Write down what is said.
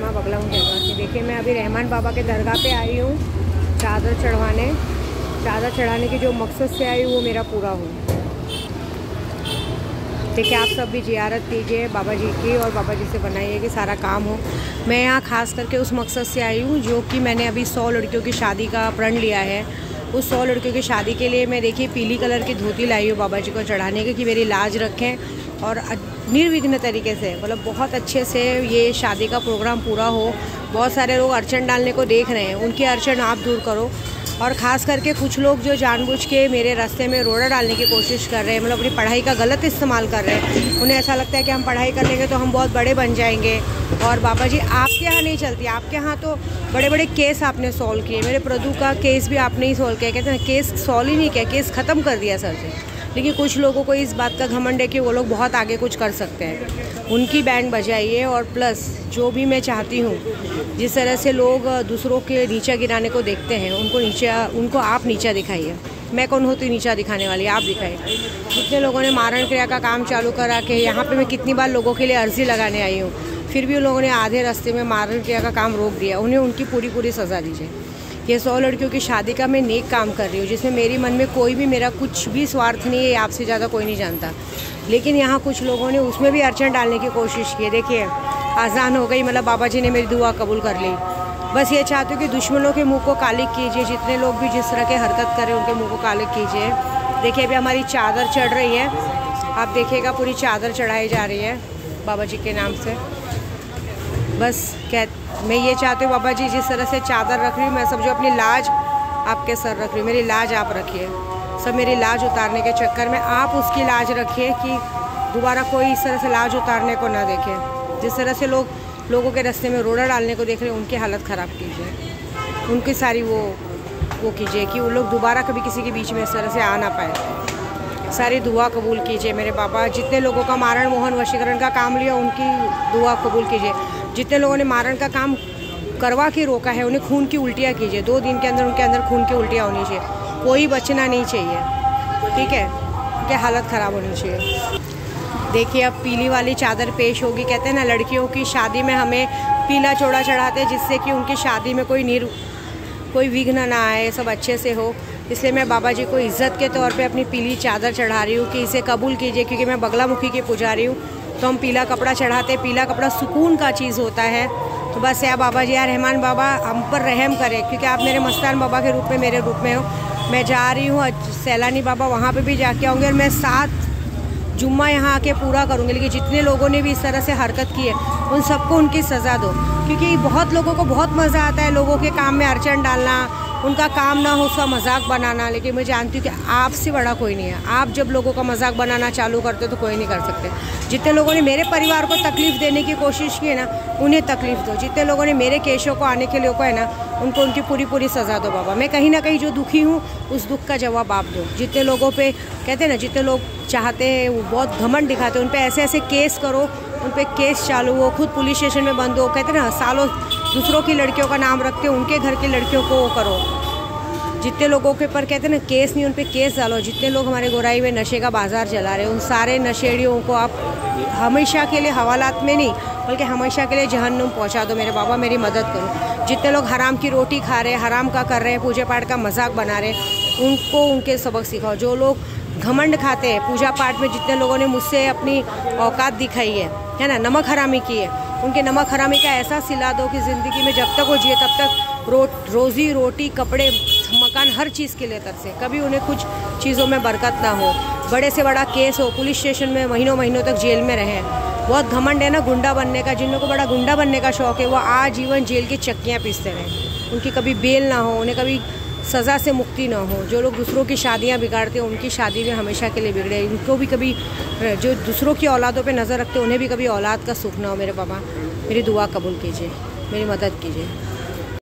माँ बगला मुखी। देखिए मैं अभी रहमान बाबा के दरगाह पे आई हूँ चादर चढ़वाने। चादर चढ़ाने की जो मकसद से आई हूँ वो मेरा पूरा हो। देखिए आप सब भी जियारत कीजिए बाबा जी की और बाबा जी से बनाइए कि सारा काम हो। मैं यहाँ खास करके उस मकसद से आई हूँ जो कि मैंने अभी 100 लड़कियों की शादी का प्रण लिया है। उस 100 लड़कियों की शादी के लिए मैं देखिए पीली कलर की धोती लाई हूँ बाबा जी को चढ़ाने की, कि मेरी लाज रखें और निर्विघ्न तरीके से, मतलब बहुत अच्छे से ये शादी का प्रोग्राम पूरा हो। बहुत सारे लोग अड़चन डालने को देख रहे हैं, उनकी अड़चन आप दूर करो। और ख़ास करके कुछ लोग जो जानबूझ के मेरे रास्ते में रोड़ा डालने की कोशिश कर रहे हैं, मतलब अपनी पढ़ाई का गलत इस्तेमाल कर रहे हैं। उन्हें ऐसा लगता है कि हम पढ़ाई कर लेंगे तो हम बहुत बड़े बन जाएंगे। और बाबा जी आपके यहाँ नहीं चलती। आपके यहाँ तो बड़े बड़े केस आपने सॉल्व किए। मेरे प्रदू का केस भी आपने ही सॉल्व किया। कहते हैं केस सॉल्व ही नहीं किया, केस ख़त्म कर दिया सर से। लेकिन कुछ लोगों को इस बात का घमंड है कि वो लोग बहुत आगे कुछ कर सकते हैं। उनकी बैंड बजाइए। और प्लस जो भी मैं चाहती हूँ, जिस तरह से लोग दूसरों के नीचा गिराने को देखते हैं, उनको आप नीचा दिखाइए। मैं कौन होती नीचा दिखाने वाली, आप दिखाइए। जितने लोगों ने मारण क्रिया का काम चालू करा के, यहाँ पे मैं कितनी बार लोगों के लिए अर्जी लगाने आई हूँ, फिर भी उन लोगों ने आधे रास्ते में मारण क्रिया का काम रोक दिया। उन्हें उनकी पूरी सज़ा दीजिए। ये 100 लड़कियों की शादी का मैं नेक काम कर रही हूँ, जिसमें मेरी मन में कोई भी मेरा कुछ भी स्वार्थ नहीं है। आपसे ज़्यादा कोई नहीं जानता। लेकिन यहाँ कुछ लोगों ने उसमें भी अड़चन डालने की कोशिश की। देखिए आज़ान हो गई, मतलब बाबा जी ने मेरी दुआ कबूल कर ली। बस ये चाहती हूँ कि दुश्मनों के मुंह को कालिक कीजिए। जितने लोग भी जिस तरह के हरकत करें उनके मुंह को कालिक कीजिए। देखिए अभी हमारी चादर चढ़ रही है, आप देखिएगा पूरी चादर चढ़ाई जा रही है बाबा जी के नाम से। बस मैं ये चाहती हूँ बाबा जी जिस तरह से चादर रख रही हूँ, मैं समझो अपनी लाज आपके सर रख रही हूँ। मेरी लाज आप रखिए। सब मेरी लाज उतारने के चक्कर में आप उसकी लाज रखिए कि दोबारा कोई इस तरह से लाज उतारने को ना देखे। जिस तरह से लोगों के रास्ते में रोड़ा डालने को देख रहे हैं, उनकी हालत ख़राब कीजिए। उनकी सारी वो कीजिए कि वो लोग दोबारा कभी किसी के बीच में इस तरह से आ ना पाए। सारी दुआ कबूल कीजिए मेरे बाबा। जितने लोगों का मारण मोहन वशीकरण का काम लिया, उनकी दुआ कबूल कीजिए। जितने लोगों ने मारण का काम करवा के रोका है, उन्हें खून की उल्टियाँ कीजिए। 2 दिन के अंदर उनके अंदर खून की उल्टियाँ होनी चाहिए। कोई बचना नहीं चाहिए, ठीक है। उनकी हालत ख़राब होनी चाहिए। देखिए अब पीली वाली चादर पेश होगी। कहते हैं ना लड़कियों की शादी में हमें पीला चोड़ा चढ़ाते हैं, जिससे कि उनकी शादी में कोई विघ्न ना आए, सब अच्छे से हो। इसलिए मैं बाबा जी को इज़्ज़त के तौर पे अपनी पीली चादर चढ़ा रही हूँ कि इसे कबूल कीजिए। क्योंकि मैं बगला मुखी की पुजारी हूँ, तो हम पीला कपड़ा चढ़ाते। पीला कपड़ा सुकून का चीज़ होता है। तो बस या बाबा जी, या रहमान बाबा हम पर रहम करें, क्योंकि आप मेरे मस्तान बाबा के रूप में मेरे रूप में हो। मैं जा रही हूँ सैलानी बाबा, वहाँ पे भी जाके आऊँगी। और मैं 7 जुम्मा यहाँ आके पूरा करूँगी। लेकिन जितने लोगों ने भी इस तरह से हरकत की है, उन सबको उनकी सज़ा दो। क्योंकि बहुत लोगों को बहुत मज़ा आता है लोगों के काम में अड़चन डालना, उनका काम ना हो उसका मजाक बनाना। लेकिन मैं जानती हूँ कि आपसे बड़ा कोई नहीं है। आप जब लोगों का मजाक बनाना चालू करते हो तो कोई नहीं कर सकते। जितने लोगों ने मेरे परिवार को तकलीफ़ देने की कोशिश की है ना, उन्हें तकलीफ़ दो। जितने लोगों ने मेरे केशों को आने के लिए है ना, उनको उनकी पूरी सज़ा दो बाबा। मैं कहीं ना कहीं जो दुखी हूँ, उस दुख का जवाब आप दो। जितने लोगों पे कहते हैं ना, जितने लोग चाहते हैं वो बहुत घमंड दिखाते हैं, उन पे ऐसे केस करो, उन पे केस चालू हो, खुद पुलिस स्टेशन में बंद हो। कहते हैं ना सालों दूसरों की लड़कियों का नाम रखते हो, उनके घर की लड़कियों को वो करो। जितने लोगों के ऊपर कहते हैं ना केस नहीं, उन पे केस डालो। जितने लोग हमारे गोराई में नशे का बाजार चला रहे हैं, उन सारे नशेड़ियों को आप हमेशा के लिए हवालात में नहीं बल्कि हमेशा के लिए जहन्नुम पहुंचा दो मेरे बाबा। मेरी मदद करो। जितने लोग हराम की रोटी खा रहे हैं, हराम का कर रहे हैं, पूजा पाठ का मजाक बना रहे हैं, उनको उनके सबक सिखाओ। जो लोग घमंड खाते हैं पूजा पाठ में, जितने लोगों ने मुझसे अपनी औकात दिखाई है ना, नमक हरामी की है, उनके नमक हरामी का ऐसा सिला दो कि ज़िंदगी में जब तक वो जिए तब तक रोज़ी रोटी कपड़े मकान हर चीज़ के लिए तरसे। कभी उन्हें कुछ चीज़ों में बरकत ना हो, बड़े से बड़ा केस हो, पुलिस स्टेशन में महीनों तक जेल में रहें। बहुत घमंड है ना गुंडा बनने का। जिन लोगों को बड़ा गुंडा बनने का शौक़ है, वो आजीवन जेल की चक्कियाँ पीसते रहें। उनकी कभी बेल ना हो, उन्हें कभी सज़ा से मुक्ति ना हो। जो लोग दूसरों की शादियाँ बिगाड़ते हैं, उनकी शादी में हमेशा के लिए बिगड़े। उनको भी कभी, जो दूसरों की औलादों पे नज़र रखते हैं, उन्हें भी कभी औलाद का सुख ना हो। मेरे बाबा मेरी दुआ कबूल कीजिए, मेरी मदद कीजिए।